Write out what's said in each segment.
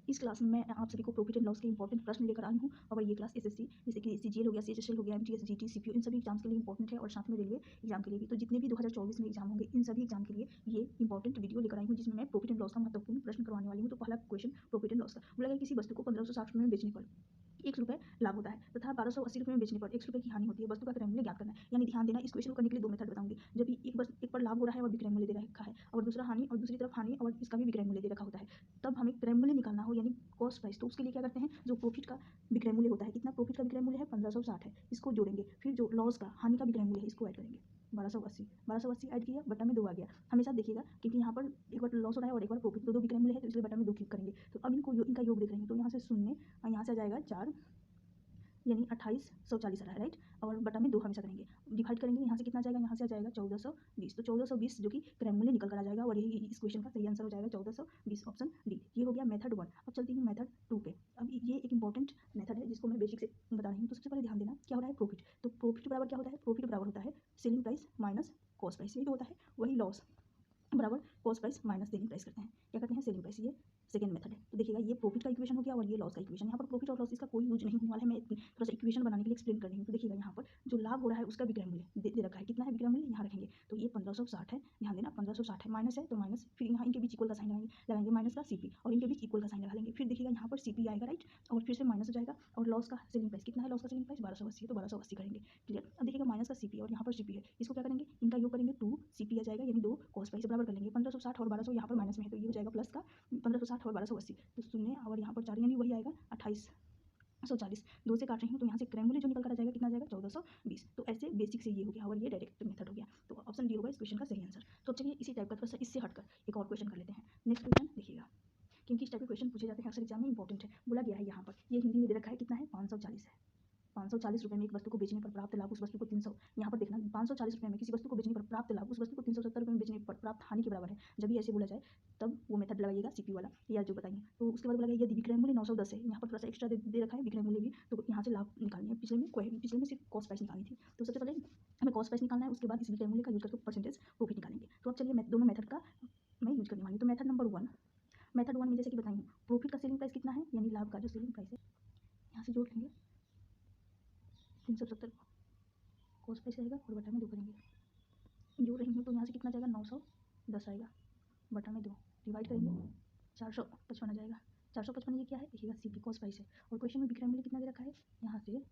इस क्लास में मैं आप सभी को प्रॉफिट एंड लॉस के इंपॉर्टेंट प्रश्न लेकर आई हूँ और ये क्लास एसएससी जैसे कि सीजीएल हो गया, सीएचएसएल हो गया, एमटीएस, जीटी, सीपीयू इन सभी एग्जाम्स के लिए इंपॉर्टेंट है और साथ में रेलवे एग्जाम के लिए भी। तो जितने भी 2024 में एग्जाम होंगे इन सभी एग्जाम के लिए ये इंपॉर्टेंट वीडियो लेकर आई हूँ जिसमें मैं प्रॉफिट एंड लॉस का महत्वपूर्ण प्रश्न करवाने वाली हूँ। तो पहला क्वेश्चन प्रॉफिट एंड लॉस का बोला गया किसी वस्तु को 1560 रुपये में बेचने पर 1 रुपये लाभ होता है तथा 1280 रुपये में बेचने पर 1 रुपये की हानि होती है। वस्तु का क्रय मूल्य ज्ञात करना है। यानी ध्यान देना, इस क्वेश्चन को करने के लिए दो मेथड बताऊंगी। जब भी एक पर लाभ हो रहा है और विक्रय मूल्य दे रखा है और दूसरा हानि और दूसरी तरफ हानि और इसका भी विक्रय मूल्य दे रखा होता है, तब हमें क्रय मूल्य निकालना हो यानी कॉस्ट प्राइस। तो उसके लिए क्या करते हैं, जो प्रॉफिट का विक्रय मूल्य होता है, कितना प्रॉफिट का विक्रय मूल्य है 1560 है, इसको जोड़ेंगे। फिर जो लॉस का हानि का विक्रय मूल्य है इसको ऐड करेंगे 1280 ऐड किया, बटा में 2 आ गया। हमेशा देखिएगा क्योंकि यहाँ पर एक बार लॉस हो रहा है और एक बार प्रॉफिट, दो विक्रय मूल्य है तो इसलिए बटा में 2 क्लिक करेंगे। तो अब इनका योग देख रहे हैं तो यहाँ से शून्य और यहाँ से आ जाएगा 4 यानी 2840 आ रहा है, राइट। और बटा में 2 हमेशा करेंगे, डिवाइड करेंगे, यहाँ से कितना जाएगा, यहाँ से आ जाएगा 1420। तो 1420 जो कि क्रय मूल्य निकल कर आ जाएगा और यही इस क्वेश्चन का सही आंसर हो जाएगा 1420 ऑप्शन डी। ये हो गया मेथड 1। अब चलती हूँ मेथड 2 पे। अब ये एक इंपॉर्टेंट मेथड है जिसको मैं बेसिक से बता रही हूँ। तो सबसे पहले ध्यान देना क्या हो रहा है, प्रॉफिट। तो प्रॉफिट बराबर क्या होता है, प्रॉफिट बराबर होता है selling price minus cost price, यही होता है। वही लॉस बराबर cost price minus selling price करते हैं, क्या करते हैं, सेलिंग प्राइस। ये सेकंड मेथड है। तो देखिएगा ये प्रॉफिट का इक्वेशन हो गया और ये लॉस का इक्वेशन। यहाँ पर प्रॉफिट और लॉस इसका कोई यूज नहीं होने वाला है, मैं थोड़ा सा इक्वेशन बनाने के लिए एक्सप्लेन कर रही हूँ। तो देखिएगा यहाँ पर जो लाभ हो रहा है उसका विक्रय मूल्य दे रखा है, कितना है विक्रय मूल्य, यहाँ रखेंगे। तो ये 1560 है, ध्यान देना 1560 है, माइनस है तो माइनस, फिर यहाँ इनके बीच इक्वल का साइन लगाएंगे माइनस का सीपी और इनके बीच इक्वल का साइन लगा लेंगे। फिर देखिएगा यहाँ पर सीपी आएगा, राइट, और फिर से माइनस हो जाएगा। और लॉस का सेलिंग प्राइस कितना है, लॉस का सेलिंग प्राइस 1280 है तो 1280 करेंगे, क्लियर। अब देखिएगा माइनस का सीपी और यहाँ पर सीपी है, इसको क्या करेंगे, इनका योग करेंगे, 2 सीपी आ जाएगा यानी 2 कॉस्ट प्राइस बराबर कर लेंगे। 1560 और 1200 यहाँ पर माइनस में है तो ये हो जाएगा प्लस का 1560 और 1280, तो शून्य और यहाँ पर 4 यानी वही आएगा 2840। 2 से काट रही हूँ तो यहाँ से क्रय मूल्य जो निकल कर आ जाएगा कितना आ जाएगा 1420। तो ऐसे बेसिक से ये हो गया और ये डायरेक्ट मेथड हो गया। तो ऑप्शन डी होगा इस क्वेश्चन का सही आंसर। तो चलिए इसी टाइप का थोड़ा सा इससे हटकर एक और क्वेश्चन कर लेते हैं। नेक्स्ट क्वेश्चन देखिएगा, क्योंकि इस टाइप के क्वेश्चन पूछे जाते हैं अक्सर एग्जाम में, इंपॉर्टेंट है। बोला गया है यहाँ पर, ये हिंदी में दे रखा है, कितना है 540 है। 540 रुपये में एक वस्तु को बेचने पर प्राप्त लाभ उस वस्तु को 300, यहाँ पर देखना 540 रुपये में किसी वस्तु को बेचने पर प्राप्त लाभ उस वस्तु को 370 रुपये में बेचने पर प्राप्त हानि के बराबर है। जब भी ऐसे बोला जाए तब वो मेथड लगाइएगा सीपी वाला या जो बताइए। तो उसके बाद बोला गया यदि विक्रय मूल्य 910 है, यहाँ पर थोड़ा सा एक्स्ट्रा दे रखा है विक्रय मूल्य भी, तो यहाँ से लाभ निकालनी है। पिछले में सिर्फ कॉस्ट प्राइस निकालनी थी, तो सबसे पहले हमें कॉस्ट प्राइस निकालना है, उसके बाद इस विक्रय मूल्य का यूज करके परसेंटेज प्रॉफिट निकालेंगे। तो अब चलिए दोनों मेथड का मैं यूज करने वाली हूँ। तो मेथड नंबर 1, मेथड 1 में जैसे कि बताई हूँ प्रॉफिट का सेलिंग प्राइस कितना है यानी लाभ का जो सेलिंग प्राइस है, यहाँ से जोड़ लेंगे 370 कॉस्ट प्राइस रहेगा और बटा में 2 करेंगे। जोड़ रही हूँ तो यहाँ से कितना जाएगा 910 आएगा, बटा में 2 डिवाइड करेंगे 455 आ जाएगा। 455 ये क्या है, देखिएगा सीपी कॉस्ट प्राइस है और क्वेश्चन में विक्रय मूल्य कितना दे रखा है, यहाँ से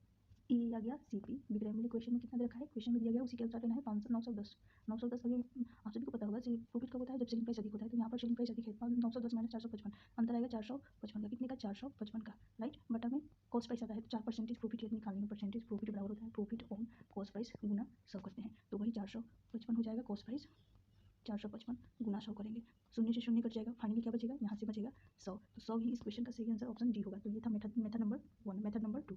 ई आ गया सीपी, विक्रय मूल्य क्वेश्चन में कितना दे रखा है, क्वेश्चन में दिया गया उसी के अनुसार लेना है 910। और ये आप सभी को पता होगा प्रॉफिट कब होता है, जब सेलिंग प्राइस अधिक होता है। तो यहाँ पर सेलिंग प्राइस अधिक है, 910 माइनस 455, अंतर आएगा 455 का, कितने का 455 का, राइट। बटा में कॉस्ट प्राइस आता है तो 4% प्रॉफिट यदि निकालनी है, परसेंटेज प्रॉफिट बराबर होता है प्रॉफिट ऑन कॉस्ट प्राइस गुना 100 करते हैं। तो वही 455 हो जाएगा कॉस्ट प्राइस, 455 गुना 100 करेंगे, शून्य से शून्य कट जाएगा, फाइनली क्या बचेगा, यहाँ से बचेगा 100। तो 100 ही इस क्वेश्चन का सही आंसर ऑप्शन डी होगा। तो ये था मेथड नंबर 1। मेथड नंबर 2,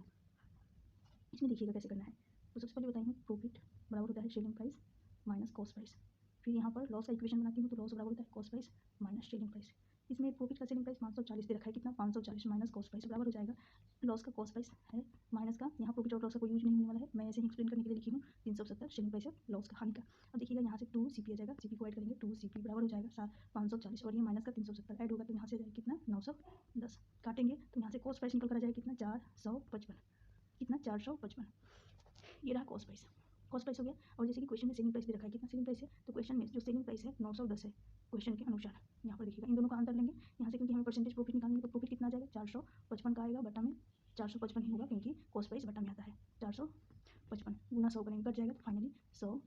इसमें देखिएगा कैसे करना है। तो सबसे पहले बताई हूँ प्रॉफिट बराबर होता है selling price minus cost price. फिर यहाँ पर लॉस का इक्वेशन बनाती हूँ तो लॉस बराबर होता है cost price minus selling price. इसमें प्रॉफिट का सेलिंग प्राइस 540 दे रखा है, कितना 540 माइनस कॉस्ट प्राइस बराबर हो जाएगा लॉस का कॉस्ट प्राइस है माइनस का, यहाँ प्रॉफिट और लॉस का कोई यूज नहीं होने वाला है, मैं ऐसे ही एक्सप्लेन करने के लिए लिखी हूँ 370 सेलिंग प्राइस है लॉस का हानि का। अब देखिएगा यहाँ से 2 सीपी आ जाएगा, सीपी को ऐड करेंगे 2 सीपी बराबर हो जाएगा 540 और ये माइनस का 370 ऐड होगा तो यहाँ से जाएगा कितना 910, काटेंगे तो यहाँ से कॉस्ट प्राइस निकल कर आ जाएगा कितना 455, कितना 455, ये रहा कॉस्ट प्राइस, कॉस्ट प्राइस हो गया। और जैसे कि क्वेश्चन में सेलिंग प्राइस दे रखा है, कितना सेलिंग प्राइस है, तो क्वेश्चन में जो सेलिंग प्राइस है 910 है क्वेश्चन के अनुसार। यहाँ पर देखिएगा इन दोनों का अंतर लेंगे, यहाँ से क्योंकि हमें परसेंटेज प्रॉफिट निकालनी है तो प्रॉफिट कितना आ जाएगा 455 का आएगा, बटा में 455 ही होगा क्योंकि कॉस्ट प्राइस बटा में आता है। 455 गुना 100 करेंगे, कट जाएगा तो फाइनली 100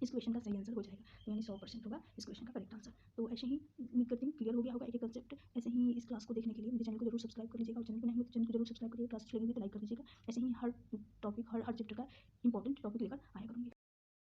इस क्वेश्चन का सही आंसर हो जाएगा, यानी 100% होगा इस क्वेश्चन का करेक्ट आंसर। तो ऐसे ही उम्मीद करती हूँ क्लियर हो गया होगा एक कंसेप्ट। ऐसे ही इस क्लास को देखने के लिए मेरे चैनल को जरूर सब्सक्राइब कर लीजिएगा और चैनल को नहीं हो तो चैनल को जरूर सब्सक्राइब करिए, क्लास अच्छी लगी तो लाइक कर दीजिएगा। ऐसे ही हर टॉपिक हर चैप्टर का इंपॉर्टेंट टॉपिक लेकर आया करूँगी।